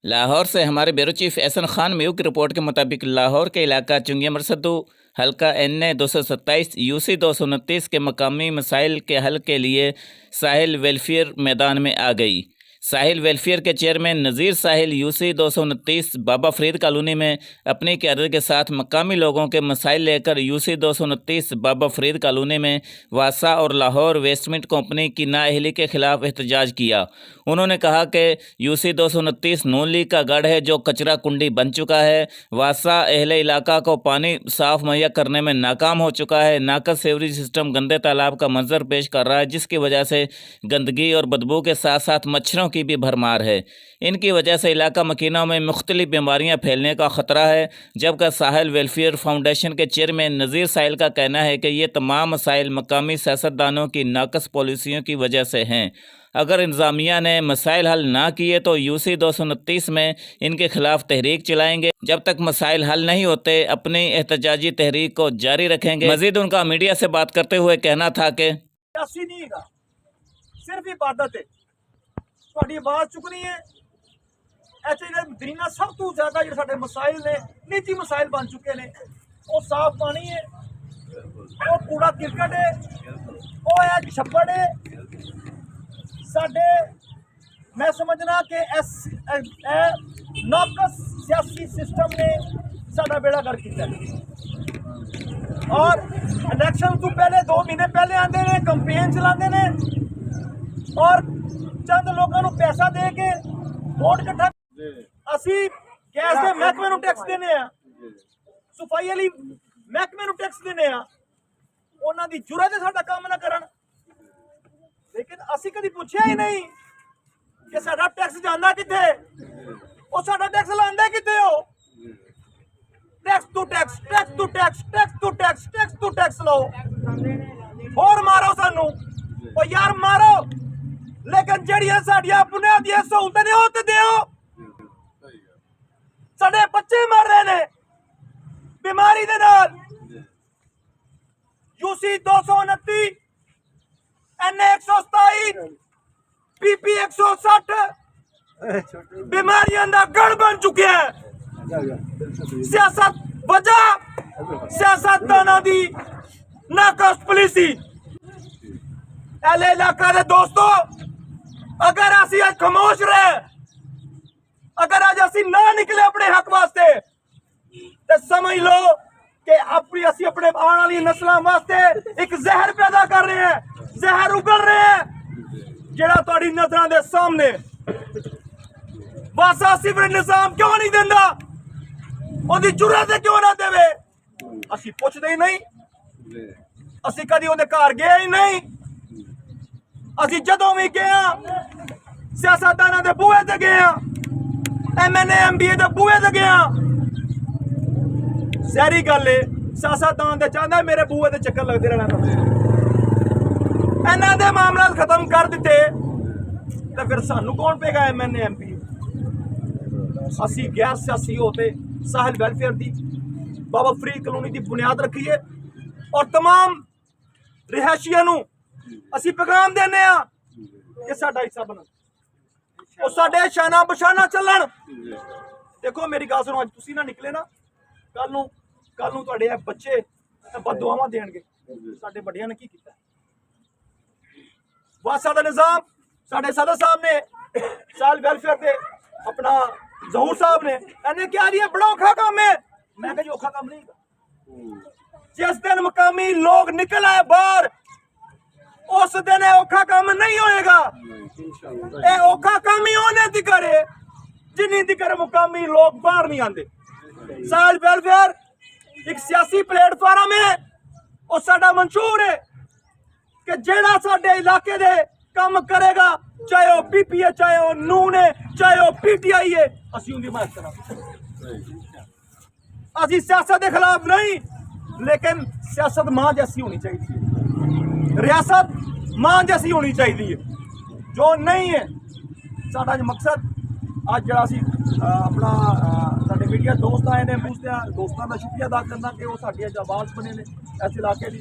लाहौर से हमारे bureau chief Ehsan Khan मेयू की रिपोर्ट के मुताबिक लाहौर के इलाका चुंगिया मरसदू हल्का NA 227 UC 229 के मकामी मसाइल के हल के लिए साहिल वेलफेयर मैदान में आ गई। साहिल वेलफेयर के चेयरमैन नज़ीर साहिल UC 229 बाबा फरीद कॉलोनी में अपनी क़यादत के साथ मकामी लोगों के मसाइल लेकर UC 229 बाबा फरीद कॉलोनी में वासा और लाहौर वेस्टमिंट कंपनी की नाअहली के ख़िलाफ़ एहतजाज किया। उन्होंने कहा कि UC 229 नून लीग का गढ़ है जो कचरा कुंडी बन चुका है। वासा अहले इलाका को पानी साफ़ मुहैया करने में नाकाम हो चुका है। नाकस सेवरेज सिस्टम गंदे तालाब का मंजर पेश कर रहा है, जिसकी वजह से गंदगी और बदबू के साथ साथ मच्छरों की भी भरमार है। इनकी वजह से इलाका मकीनों में मुख्तलिफ बीमारियां फैलने का ख़तरा है। जबकि साहिल वेलफेयर फाउंडेशन के चेयरमैन नज़ीर साहिल का कहना है कि ये तमाम मसाइल मकामी सियासतदानों की नाकस पॉलिसियों की वजह से हैं। अगर इंतज़ामिया ने मसाइल हल ना किए तो UC 229 में इनके खिलाफ तहरीक चलाएंगे। जब तक मसाइल हल नहीं होते अपनी एहतजाजी तहरीक को जारी रखेंगे। मजीद उनका मीडिया से बात करते हुए कहना था कि सिर्फ इबादत है, ਤੁਹਾਡੀ ਆਵਾਜ਼ ਚੁੱਕਣੀ ਹੈ। ਇੱਥੇ ਜਿਹੜੇ ਮਦੀਨਾ ਸਭ ਤੋਂ ਜ਼ਿਆਦਾ ਜਿਹੜੇ ਸਾਡੇ ਮਸਾਇਲ ਨੇ ਨਿੱਜੀ ਮਸਾਇਲ ਬਣ ਚੁੱਕੇ ਨੇ। ਉਹ ਸਾਫ਼ ਪਾਣੀ ਹੈ, ਉਹ ਕੂੜਾ ਕਿਰਕਟ ਹੈ, ਉਹ ਹੈ ਛੱਪੜ ਹੈ। ਸਾਡੇ ਮੈਂ ਸਮਝਣਾ ਕਿ ਇਹ ਨਾਕਸ ਸਿਆਸੀ ਸਿਸਟਮ ਨੇ ਸਾਡਾ ਬੇੜਾ ਗਰਕ ਕੀਤਾ ਔਰ ਇਲੈਕਸ਼ਨ ਤੋਂ ਪਹਿਲੇ 2 ਮਹੀਨੇ ਪਹਿਲੇ ਆਉਂਦੇ ਨੇ, ਕੰਪੇਨ ਚਲਾਉਂਦੇ ਨੇ ਔਰ ਚੰਦ ਲੋਕਾਂ ਨੂੰ ਪੈਸਾ ਦੇ ਕੇ ਵੋਟ ਇਕੱਠਾ। ਅਸੀਂ ਗੈਸ ਦੇ ਮਹਿਕਮੇ ਨੂੰ ਟੈਕਸ ਦਿੰਦੇ ਆ, ਸਫਾਈ ਵਾਲੀ ਮਹਿਕਮੇ ਨੂੰ ਟੈਕਸ ਦਿੰਦੇ ਆ। ਉਹਨਾਂ ਦੀ ਜੁਰਤ ਹੈ ਸਾਡਾ ਕੰਮ ਨਾ ਕਰਨ, ਲੇਕਿਨ ਅਸੀਂ ਕਦੀ ਪੁੱਛਿਆ ਹੀ ਨਹੀਂ ਕਿ ਸਾਡਾ ਟੈਕਸ ਜਾਂਦਾ ਕਿੱਥੇ, ਉਹ ਸਾਡਾ ਟੈਕਸ ਲਾਉਂਦੇ ਕਿੱਥੇ। ਉਹ tax to tax, tax to tax, tax to tax, tax to tax ਲਓ। ਹੋਰ ਮਾਰੋ ਸਾਨੂੰ, ਉਹ ਯਾਰ ਮਾਰੋ, लेकिन जड़ियां साडियां बुनियादी सहूलतां ने ते दिओ। साडे बच्चे मर रहे ने बीमारी दे नाल। UC 229 NA 127 PP 160 बीमारियां दा गढ़ बन चुके हैं। सियासत वजह सियासतदानां दी नाकास पॉलिसी। एले इलाका दे दोस्तों, अगर असी आज खामोश रहे, अगर आज असी ना निकले अपने हक वास्ते, तो समझ लो कि असी अपने आने वाली नस्लों वास्ते एक जहर पैदा कर रहे हैं, जहर उगल रहे हैं जेड़ा तुहाडी नजरां दे सामने। वासा सीवरेज निजाम क्यों नहीं देंदा, ओदी जुर्रत क्यों ना देवे। असी पुछदे ही नहीं, असी कदी ओदे घर गए ही नहीं। ਅਸੀਂ ਜਦੋਂ ਵੀ ਗਏ ਸਿਆਸਤਦਾਨਾਂ ਦੇ ਬੂਹੇ ਤੇ ਗਏ, MNA MBA ਦੇ ਬੂਹੇ ਤੇ ਗਏ। ਸਾਰੀ ਗੱਲ ਏ ਸਿਆਸਤਦਾਨ ਦੇ ਚਾਹੁੰਦਾ ਮੇਰੇ ਬੂਹੇ ਤੇ ਚੱਕਰ ਲੱਗਦੇ ਰਹਿਣਾ। ਇਹਨਾਂ ਦੇ ਮਾਮਲਾ ਖਤਮ ਕਰ ਦਿੱਤੇ ਤਾਂ ਫਿਰ ਸਾਨੂੰ ਕੌਣ ਪਏਗਾ MNA MBA। ਅਸੀਂ ਗੈਰ ਸਿਆਸੀ ਹੋਤੇ ਸਾਹਿਲ ਵੈਲਫੇਅਰ ਦੀ ਬਾਬਾ ਫਰੀਦ ਕਲੋਨੀ ਦੀ ਬੁਨਿਆਦ ਰੱਖੀ ਹੈ ਔਰ तमाम ਰਿਹਾਇਸ਼ੀਆਂ ਨੂੰ ਅਸੀਂ ਪੈਗਾਮ ਦਿੰਦੇ ਆ ਕਿ ਸਾਡਾ ਹਿੱਸਾ ਬਣੋ, ਉਹ ਸਾਡੇ ਸ਼ਾਨਾ ਬਸ਼ਾਨਾ ਚੱਲਣ। ਦੇਖੋ ਮੇਰੀ ਗੱਲ ਸੁਣੋ, ਅੱਜ ਤੁਸੀਂ ਨਾ ਨਿਕਲੇ ਨਾ, ਕੱਲ ਨੂੰ ਤੁਹਾਡੇ ਇਹ ਬੱਚੇ ਬਦਦੁਆਵਾਂ ਦੇਣਗੇ। ਸਾਡੇ ਵੱਡਿਆਂ ਨੇ ਕੀ ਕੀਤਾ। ਵਾਸਾ ਦਾ ਨਿਜ਼ਾਮ ਸਾਡੇ ਸਦਰ ਸਾਹਿਬ ਨੇ, ਸਾਲ ਵੈਲਫੇਅਰ ਦੇ ਆਪਣਾ ਜ਼ਹੂਰ ਸਾਹਿਬ ਨੇ, ਇਹਨੇ ਕਿਹਾ ਜੀ ਇਹ ਬੜਾ ਔਖਾ ਕੰਮ ਹੈ। ਮੈਂ ਕਿਹਾ ਜੀ ਔਖਾ ਕੰਮ ਨਹੀਂ। ਜਿਸ ਦਿਨ ਮਕਾਮੀ ਲੋਕ ਨਿਕਲ ਆਏ ਬਾਹਰ, उस दिन औखा काम नहीं होएगा। औखा काम ही होने दी करे जिन्नी दी करे मुकामी लोग बाहर नहीं आते। साल वेलफेयर एक सियासी प्लेटफार्म है, और साडा मंशूर है कि जेड़ा साडे इलाके दे काम करेगा, चाहे वो PP है, चाहे वो नून है, चाहे वो PTI है, असीं उनदी मदद करांगे। असीं सियासत के खिलाफ नहीं, लेकिन सियासत मां जैसी होनी चाहिए, रियासत मां जैसी होनी चाहिए, जो नहीं है। साडा मकसद अज जरा अपना साडे मीडिया दोस्त आए ने, पूछते हैं दोस्तों का शुक्रिया अदा करना कि वो साडी आवाज़ बने ने इस इलाके की।